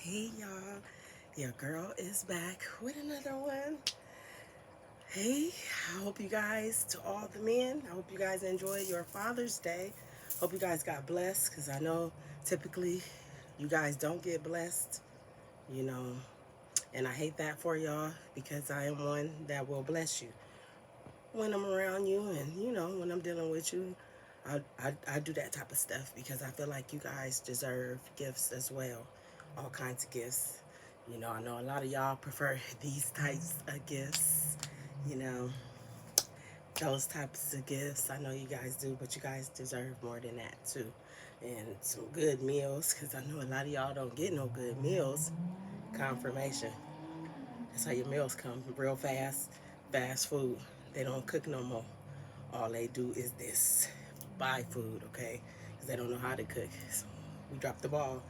Hey y'all, your girl is back with another one. Hey, I hope you guys, to all the men, I hope you guys enjoy your Father's Day. Hope you guys got blessed because I know typically you guys don't get blessed, you know, and I hate that for y'all because I am one that will bless you when I'm around you and, when I'm dealing with you. I do that type of stuff because I feel like you guys deserve gifts as well, all kinds of gifts. I know a lot of y'all prefer these types of gifts, you know, those types of gifts. I know you guys do, but you guys deserve more than that too. And some good meals, because I know a lot of y'all don't get no good meals. Confirmation. That's how your meals come real fast, fast food. They don't cook no more. All they do is this, buy food, okay? Because they don't know how to cook. So we dropped the ball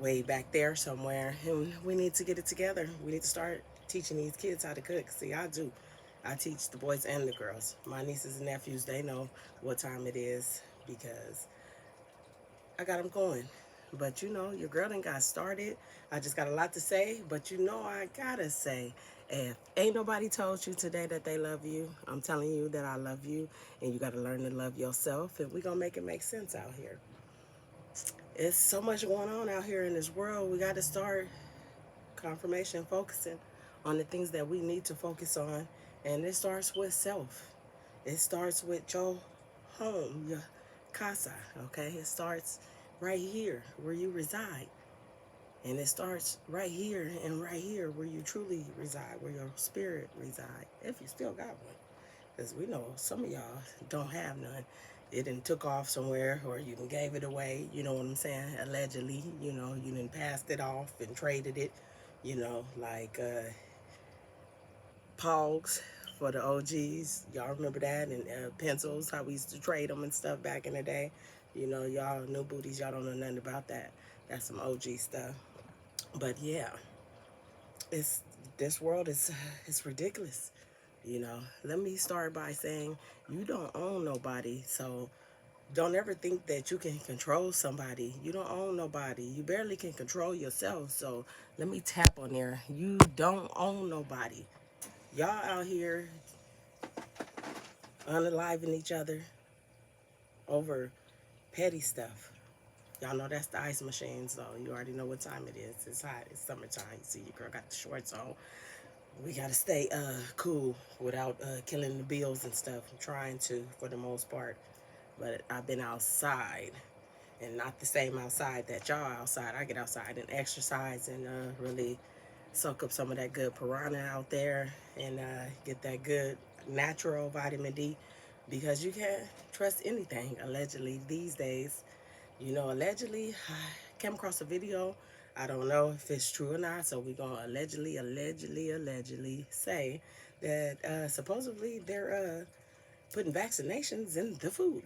way back there somewhere, and we need to get it together. We need to start teaching these kids how to cook. See, I do. I teach the boys and the girls. My nieces and nephews, they know what time it is because I got them going. But your girl done got started. I just got a lot to say, but I gotta say, if ain't nobody told you today that they love you, I'm telling you that I love you, and you gotta learn to love yourself, and we gonna make it make sense out here. It's so much going on out here in this world. We gotta start confirmation focusing on the things that we need to focus on, and it starts with self. It starts with your home, your casa, okay? It starts right here where you reside. And it starts right here and right here where you truly reside, where your spirit reside, if you still got one. Because we know some of y'all don't have none. It done took off somewhere or you done gave it away, you know what I'm saying? Allegedly, you done passed it off and traded it, like Pogs for the OGs. Y'all remember that? And pencils, how we used to trade them and stuff back in the day. Y'all new booties, y'all don't know nothing about that. That's some OG stuff. But yeah, it's this world is it's ridiculous. Let me start by saying you don't own nobody, so don't ever think that you can control somebody. You don't own nobody. You barely can control yourself. So let me tap on there. You don't own nobody. Y'all out here unaliving each other over petty stuff. Y'all know that's the ice machine, so you already know what time it is. It's hot. It's summertime. You see your girl got the shorts on. We gotta stay cool without killing the bills and stuff. I'm trying to for the most part, but I've been outside and not the same outside that y'all outside. I get outside and exercise and really soak up some of that good piranha out there and get that good natural vitamin D because you can't trust anything allegedly these days. Allegedly, I came across a video. I don't know if it's true or not, so we're gonna allegedly say that supposedly they're putting vaccinations in the food.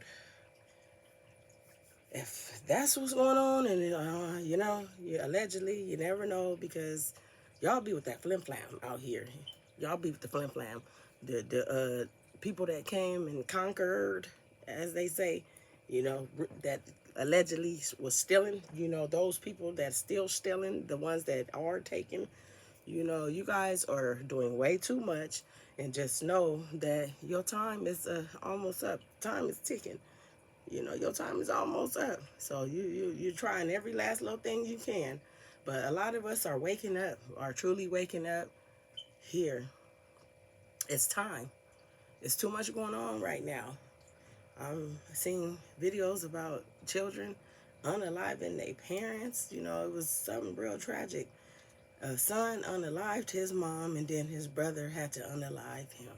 If that's what's going on, and allegedly, you never know because y'all be with that flim flam out here. Y'all be with the flim flam. The people that came and conquered, as they say, that allegedly was stealing. Those people that still stealing, the ones that are taking. You guys are doing way too much, and just know that your time is almost up. Time is ticking. Your time is almost up. So you're trying every last little thing you can. But a lot of us are waking up, are truly waking up here. It's time. It's too much going on right now. I'm seeing videos about children unaliving their parents. It was something real tragic. A son unalived his mom, and then his brother had to unalive him.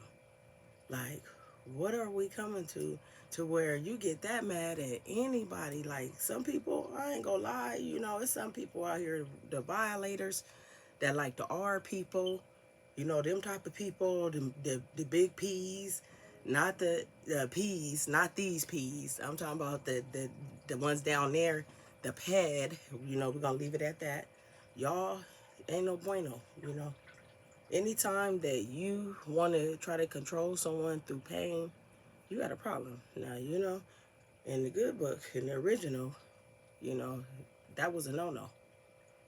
Like, what are we coming to where you get that mad at anybody? Like, some people, I ain't gonna lie, it's some people out here, the violators, that like the R people, them type of people, the big P's, not the P's, not these P's. I'm talking about the ones down there, the pad, we're gonna leave it at that. Y'all ain't no bueno, Anytime that you want to try to control someone through pain, you got a problem. Now, in the good book, in the original, you know, that was a no-no.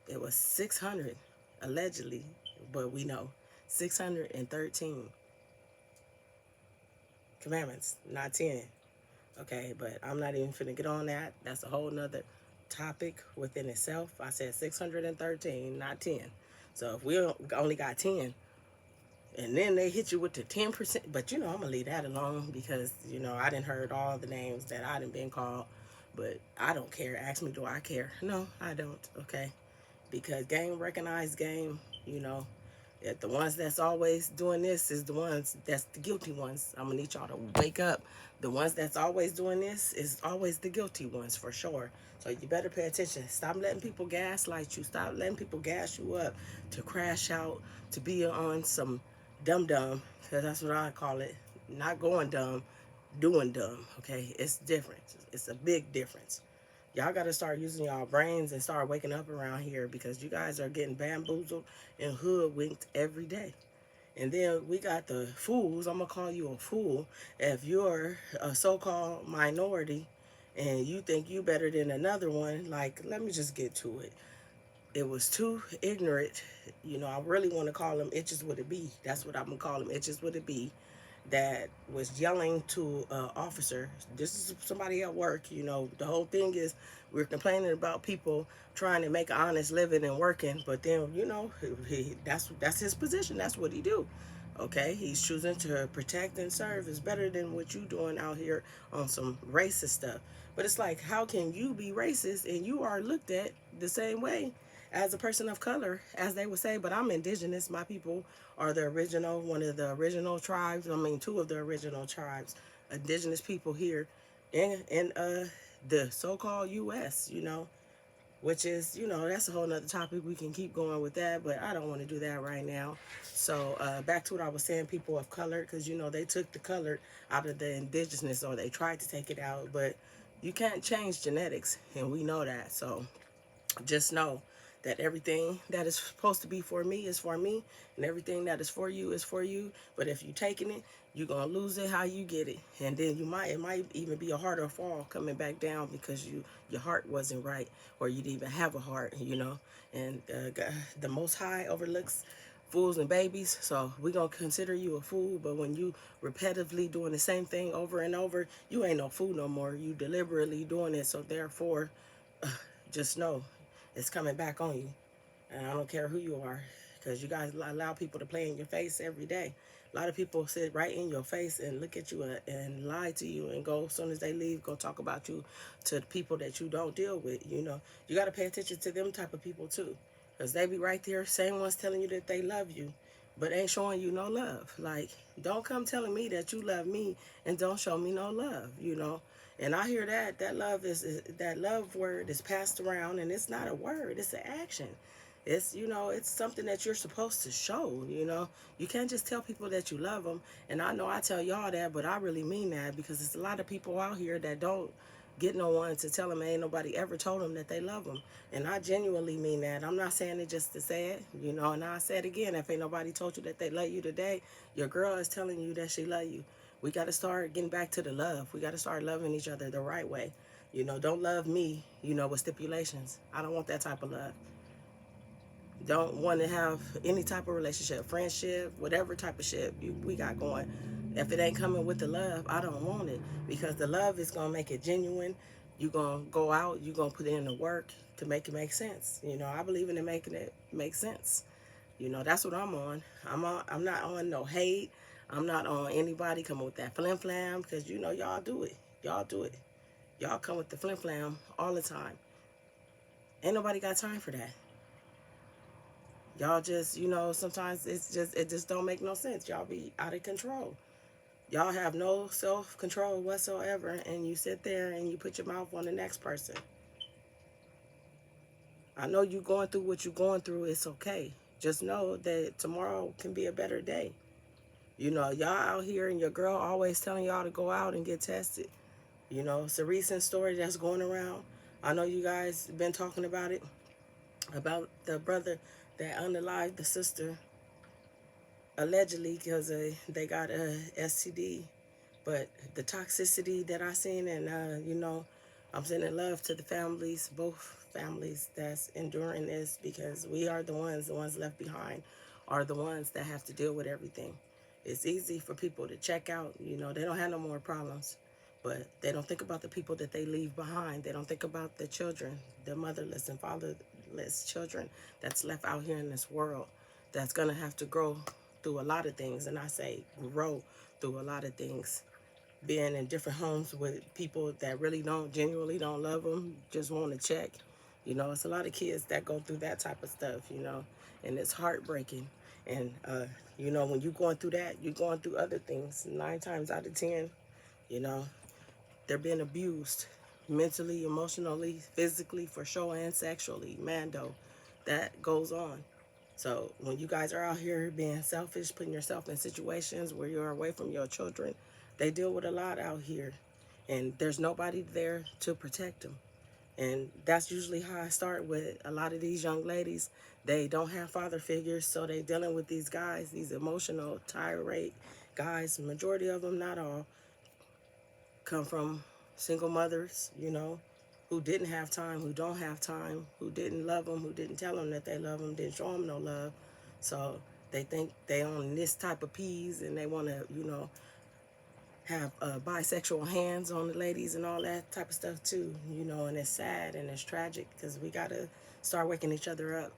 It was 600, allegedly, but we know 613 commandments, not 10. Okay, but I'm not even finna get on that. That's a whole nother topic within itself. I said 613, not 10. So if we only got 10, and then they hit you with the 10%, but I'm gonna leave that alone because I didn't heard all the names that I didn't been called, but I don't care. Ask me, do I care? No, I don't. Okay, because game recognized game. You know, that the ones that's always doing this is the ones that's the guilty ones. I'm gonna need y'all to wake up. The ones that's always doing this is always the guilty ones for sure. So you better pay attention. Stop letting people gaslight you. Stop letting people gas you up to crash out, to be on some dumb dumb, because that's what I call it. Not going dumb, doing dumb. Okay, it's different. It's a big difference. Y'all got to start using y'all brains and start waking up around here because you guys are getting bamboozled and hoodwinked every day. And then we got the fools. I'm going to call you a fool if you're a so-called minority and you think you better than another one. Like, let me just get to it. It was too ignorant. I really want to call them itches with a B. That's what I'm going to call them, itches with a B, that was yelling to an officer. This is somebody at work. The whole thing is we're complaining about people trying to make an honest living and working, but then that's his position. That's what he do. Okay, he's choosing to protect and serve is better than what you doing out here on some racist stuff. But it's like, how can you be racist and you are looked at the same way as a person of color, as they would say? But I'm indigenous. My people are the original, one of the original tribes. I mean, two of the original tribes, indigenous people here in the so-called U.S. Which is, that's a whole nother topic. We can keep going with that, but I don't want to do that right now. So back to what I was saying, people of color, because, they took the color out of the indigenous, or they tried to take it out, but you can't change genetics, and we know that. So just know that everything that is supposed to be for me is for me, and everything that is for you is for you. But if you taking it, you're gonna lose it how you get it, and then it might even be a harder fall coming back down because your heart wasn't right, or you didn't even have a heart. And the Most High overlooks fools and babies, so we're gonna consider you a fool. But when you repetitively doing the same thing over and over, you ain't no fool no more. You deliberately doing it, so therefore just know it's coming back on you. And I don't care who you are, because you guys allow people to play in your face every day. A lot of people sit right in your face and look at you and lie to you, and go, as soon as they leave, go talk about you to the people that you don't deal with. You got to pay attention to them type of people too, because they be right there, same ones telling you that they love you, but ain't showing you no love. Like, don't come telling me that you love me and don't show me no love. And I hear that love is that love word is passed around, and it's not a word, it's an action. It's something that you're supposed to show. You can't just tell people that you love them. And I know I tell y'all that, but I really mean that, because there's a lot of people out here that don't get no one to tell them. Ain't nobody ever told them that they love them. And I genuinely mean that. I'm not saying it just to say it, and I say it again. If ain't nobody told you that they love you today, your girl is telling you that she love you. We got to start getting back to the love. We got to start loving each other the right way. Don't love me, with stipulations. I don't want that type of love. Don't want to have any type of relationship, friendship, whatever type of shit we got going. If it ain't coming with the love, I don't want it, because the love is going to make it genuine. You're going to go out, you're going to put in the work to make it make sense. I believe in it making it make sense. That's what I'm on. I'm not on no hate. I'm not on anybody coming with that flim flam, because y'all do it. Y'all do it. Y'all come with the flim flam all the time. Ain't nobody got time for that. Y'all just, sometimes it just don't make no sense. Y'all be out of control. Y'all have no self-control whatsoever, and you sit there and you put your mouth on the next person. I know you going through what you're going through. It's okay. Just know that tomorrow can be a better day. Y'all out here, and your girl always telling y'all to go out and get tested. It's a recent story that's going around. I know you guys been talking about it, about the brother that unalived the sister, allegedly, because they got a STD. But the toxicity that I seen, and I'm sending love to the families, both families that's enduring this, because we are the ones left behind are the ones that have to deal with everything. It's easy for people to check out, you know, they don't have no more problems, but they don't think about the people that they leave behind. They don't think about the children, the motherless and fatherless children that's left out here in this world, that's gonna have to grow through a lot of things. And I say grow through a lot of things, being in different homes with people that really don't, genuinely don't love them, just want to check. You know, it's a lot of kids that go through that type of stuff, you know, and it's heartbreaking. And, you know, when you're going through that, you're going through other things. 9 times out of 10, you know, they're being abused mentally, emotionally, physically, for sure, and sexually. Mando, that goes on. So when you guys are out here being selfish, putting yourself in situations where you're away from your children, they deal with a lot out here, and there's nobody there to protect them. And that's usually how I start with a lot of these young ladies. They don't have father figures, so they dealing with these guys, these emotional tirade guys. Majority of them, not all, come from single mothers, you know, who didn't have time, who don't have time, who didn't love them, who didn't tell them that they love them, didn't show them no love. So they think they own this type of peas, and they want to, you know, have bisexual hands on the ladies and all that type of stuff too, you know. And it's sad and it's tragic, because we got to start waking each other up.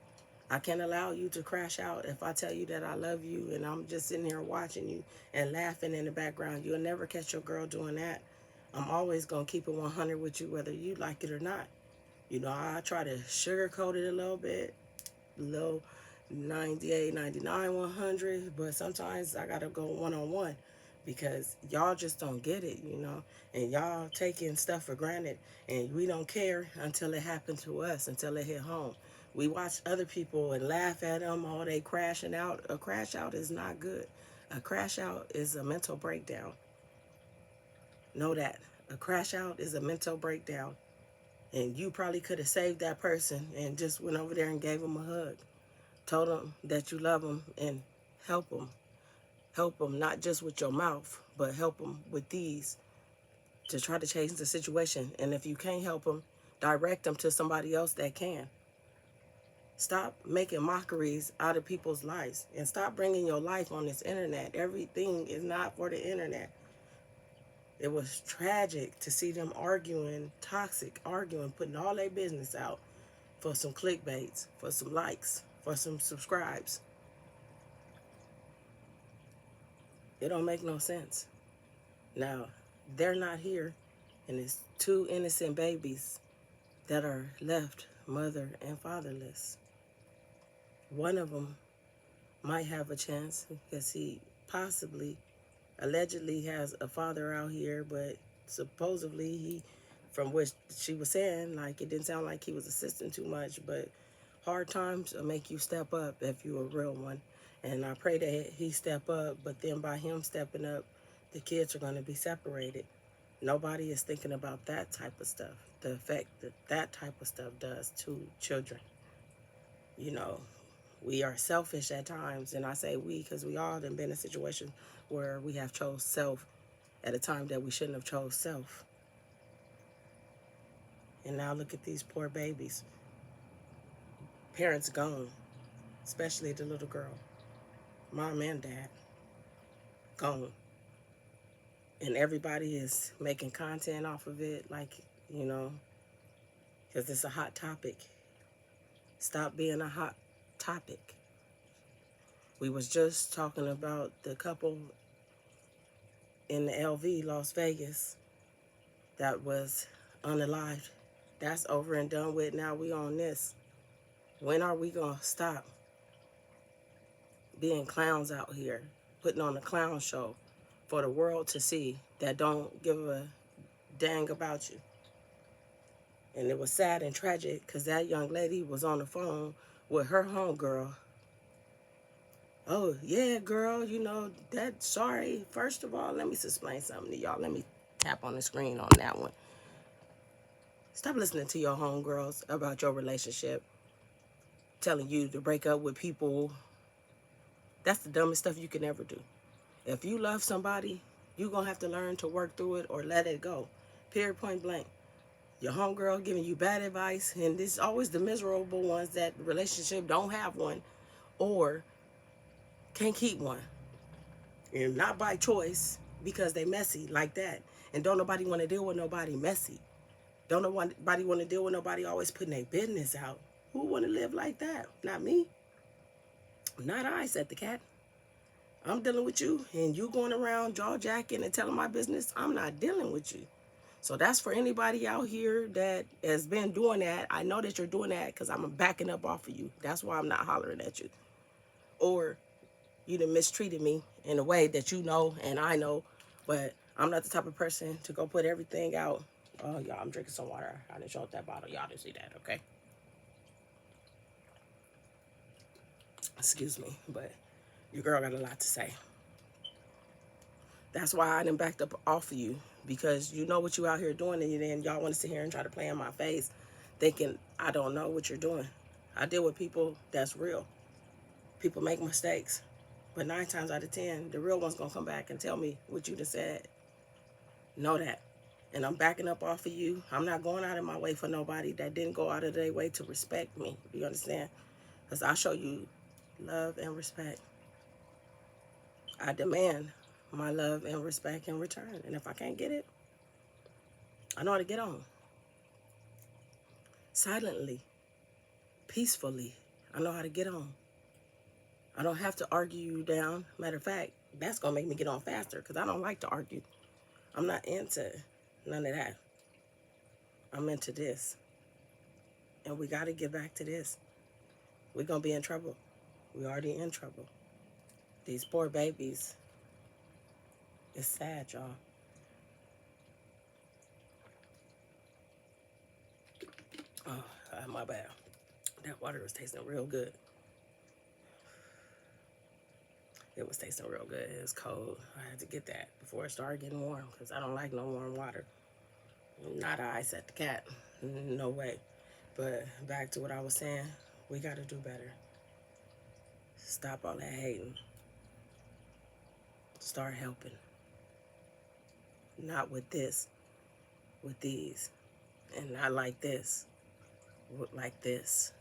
I can't allow you to crash out. If I tell you that I love you and I'm just sitting here watching you and laughing in the background, you'll never catch your girl doing that. I'm always going to keep it 100 with you, whether you like it or not. You know, I try to sugarcoat it a little bit, low 98, 99, 100, but sometimes I got to go one-on-one, because y'all just don't get it, you know, and y'all taking stuff for granted, and we don't care until it happened to us, until it hit home. We watch other people and laugh at them, oh, they crashing out. A crash out is not good. A crash out is a mental breakdown. Know that. A crash out is a mental breakdown. And you probably could have saved that person and just went over there and gave them a hug. Told them that you love them and help them. Help them not just with your mouth, but help them with these to try to change the situation. And if you can't help them, direct them to somebody else that can. Stop making mockeries out of people's lives, and stop bringing your life on this internet. Everything is not for the internet. It was tragic to see them arguing, toxic arguing, putting all their business out for some clickbaits, for some likes, for some subscribes. It don't make no sense. Now, they're not here, and it's 2 innocent babies that are left mother and fatherless. One of them might have a chance, because he possibly, allegedly has a father out here, but supposedly he, from what she was saying, like, it didn't sound like he was assisting too much. But hard times will make you step up if you're a real one. And I pray that he step up, but then by him stepping up, the kids are going to be separated. Nobody is thinking about that type of stuff, the effect that that type of stuff does to children. You know, we are selfish at times, and I say we because we all have been in situations where we have chose self at a time that we shouldn't have chose self. And now look at these poor babies. Parents gone, especially the little girl. Mom and dad gone. And everybody is making content off of it, like, you know, because it's a hot topic. Stop being a hot topic. We was just talking about the couple in the LV, Las Vegas, that was unalived. That's over and done with. Now we on this. When are we going to stop being clowns out here, putting on a clown show for the world to see that don't give a dang about you? And it was sad and tragic, because that young lady was on the phone with her homegirl. Oh, yeah, girl, you know, that, sorry. First of all, let me explain something to y'all. Let me tap on the screen on that one. Stop listening to your homegirls about your relationship, telling you to break up with people. That's the dumbest stuff you can ever do. If you love somebody, you're going to have to learn to work through it or let it go. Period, point blank. Your homegirl giving you bad advice, and it's always the miserable ones that relationship don't have one or can't keep one. And not by choice, because they messy like that. And don't nobody want to deal with nobody messy. Don't nobody want to deal with nobody always putting their business out. Who want to live like that? Not me. Not I, said the cat. I'm dealing with you, and you going around jaw jacking and telling my business. I'm not dealing with you. So that's for anybody out here that has been doing that. I know that you're doing that because I'm backing up off of you. That's why I'm not hollering at you. Or you done mistreated me in a way that you know and I know, but I'm not the type of person to go put everything out. Oh, y'all, I'm drinking some water. I didn't show up that bottle. Y'all didn't see that, okay? Excuse me, but your girl got a lot to say. That's why I done backed up off of you, because you know what you out here doing, and then y'all want to sit here and try to play in my face thinking I don't know what you're doing. I deal with people that's real. People make mistakes, but 9 times out of 10, the real one's going to come back and tell me what you just said. Know that. And I'm backing up off of you. I'm not going out of my way for nobody that didn't go out of their way to respect me. Do you understand? Because I show you love and respect. I demand my love and respect in return. And if I can't get it, I know how to get on. Silently, peacefully, I know how to get on. I don't have to argue you down. Matter of fact, that's going to make me get on faster because I don't like to argue. I'm not into none of that. I'm into this. And we got to get back to this. We're going to be in trouble. We already in trouble. These poor babies. It's sad, y'all. Oh, my bad. That water was tasting real good. It was tasting real good. It was cold. I had to get that before it started getting warm because I don't like no warm water. Not I, said the cat. No way. But back to what I was saying, we got to do better. Stop all that hating. Start helping. Not with this, with these. And not like this, like this.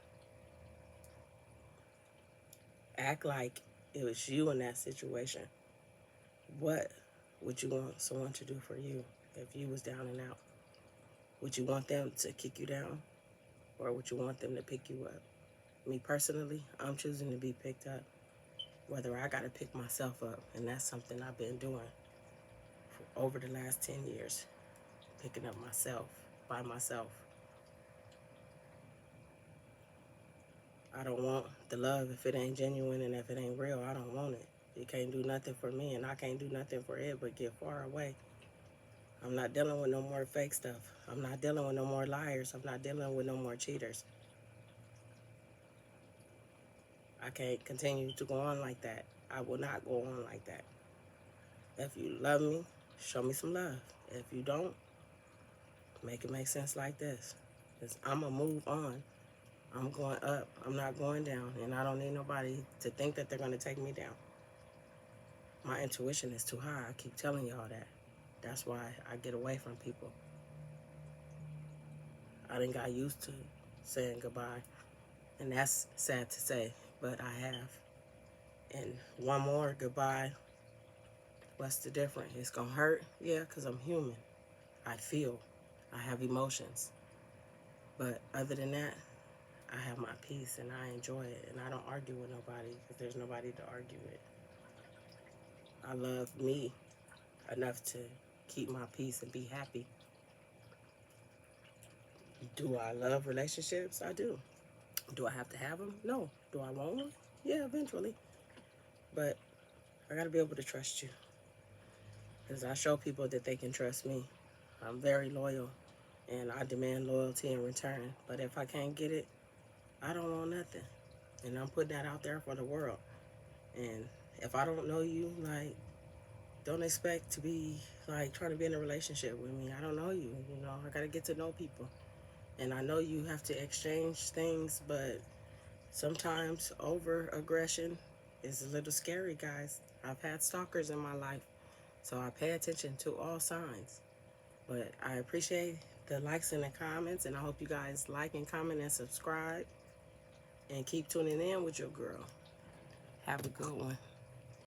Act like it was you in that situation. What would you want someone to do for you if you was down and out? Would you want them to kick you down, or would you want them to pick you up? Me personally, I'm choosing to be picked up, whether I got to pick myself up, and that's something I've been doing for over the last 10 years, picking up myself by myself. I don't want the love if it ain't genuine, and if it ain't real, I don't want it. It can't do nothing for me, and I can't do nothing for it but get far away. I'm not dealing with no more fake stuff. I'm not dealing with no more liars. I'm not dealing with no more cheaters. I can't continue to go on like that. I will not go on like that. If you love me, show me some love. If you don't, make it make sense like this. Because I'm going to move on. I'm going up. I'm not going down. And I don't need nobody to think that they're going to take me down. My intuition is too high. I keep telling y'all that. That's why I get away from people. I done got used to saying goodbye. And that's sad to say, but I have. And one more goodbye. What's the difference? It's going to hurt? Yeah, because I'm human. I feel. I have emotions. But other than that, I have my peace and I enjoy it. And I don't argue with nobody because there's nobody to argue with. I love me enough to keep my peace and be happy. Do I love relationships? I do. Do I have to have them? No. Do I want them? Yeah, eventually. But I got to be able to trust you. Because I show people that they can trust me. I'm very loyal. And I demand loyalty in return. But if I can't get it, I don't want nothing. And I'm putting that out there for the world. And if I don't know you, like, don't expect to be, like, trying to be in a relationship with me. I don't know you. You know, I got to get to know people. And I know you have to exchange things, but sometimes over-aggression is a little scary, guys. I've had stalkers in my life, so I pay attention to all signs. But I appreciate the likes and the comments, and I hope you guys like and comment and subscribe. And keep tuning in with your girl. Have a good one.